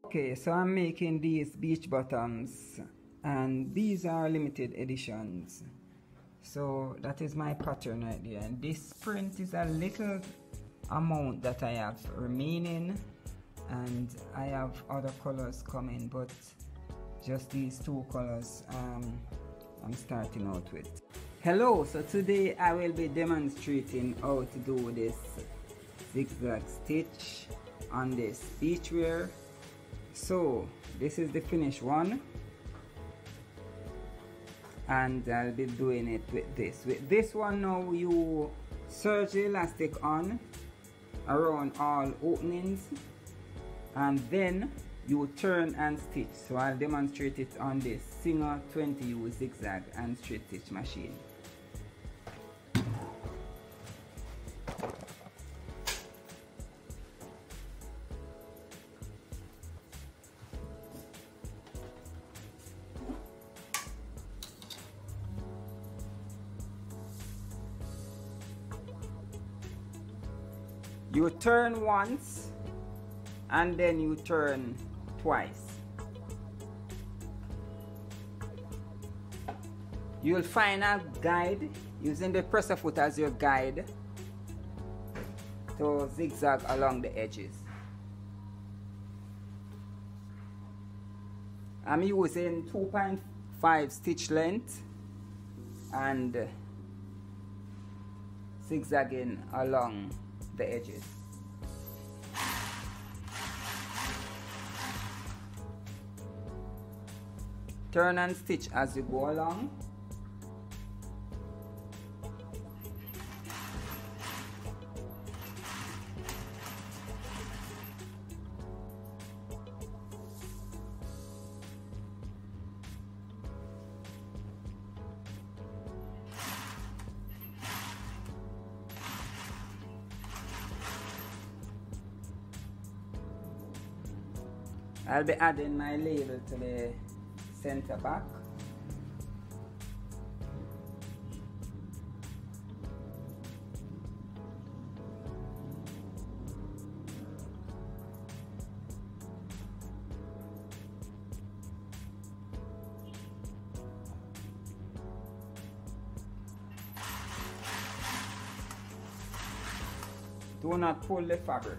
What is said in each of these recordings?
Okay, so I'm making these beach bottoms and these are limited editions. So that is my pattern right there, and this print is a little amount that I have remaining, and I have other colors coming, but just these two colors I'm starting out with. Hello, so today I will be demonstrating how to do this zigzag stitch on this beachwear. So this is the finished one, and I'll be doing it with this. With this one now, you serge the elastic on around all openings, and then you turn and stitch. So I'll demonstrate it on this Singer 20U zigzag and straight stitch machine. You turn once and then you turn twice. You'll find a guide using the presser foot as your guide to zigzag along the edges. I'm using 2.5 stitch length and zigzagging along the edges. Turn and stitch as you go along. I'll be adding my label to the center back. Do not pull the fabric.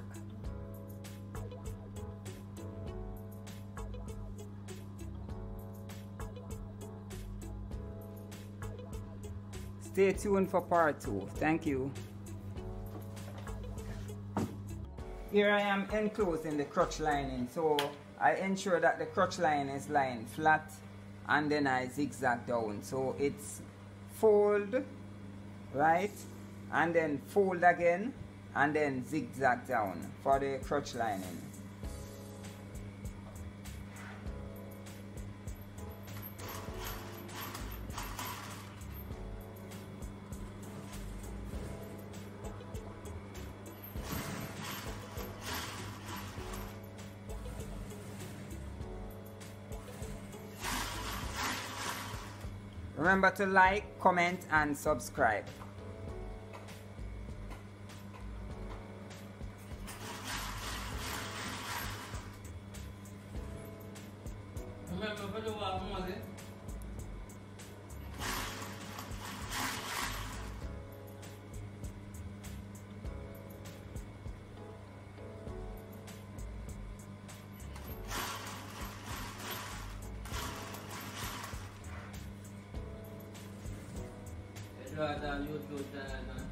Stay tuned for part 2. Thank you. Here I am enclosing the crotch lining, so I ensure that the crotch line is lined flat, and then I zigzag down. So it's fold, right, and then fold again, and then zigzag down for the crotch lining. Remember to like, comment, and subscribe. YouTube channel.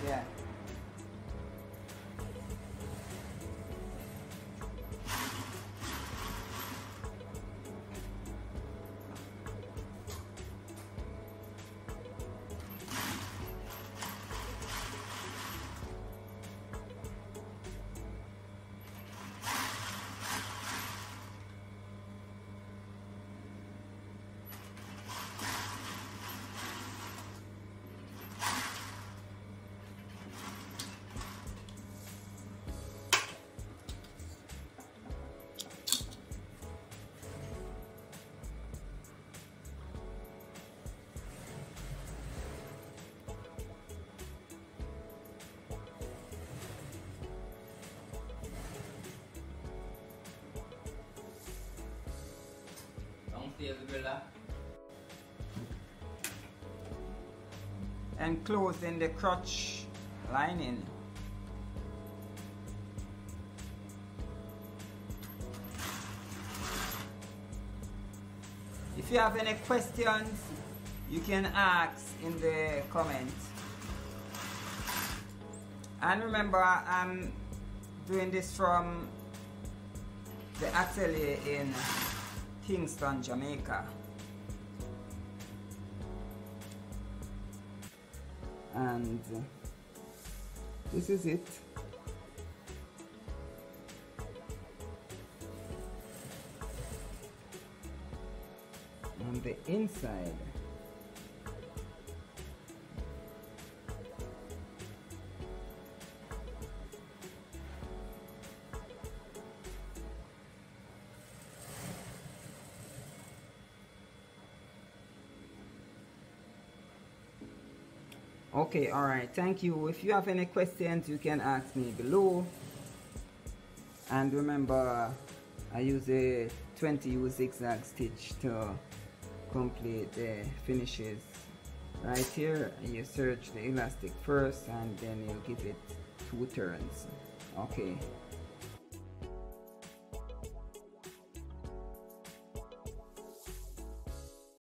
Yeah. enclosing the crotch lining. If you have any questions, you can ask in the comments. And remember, I'm doing this from the atelier in Kingston, Jamaica. And this is it. On the inside, okay, all right, thank you. If you have any questions, you can ask me below. And remember, I use a 20U zigzag stitch to complete the finishes. Right here, you search the elastic first and then you give it 2 turns. Okay.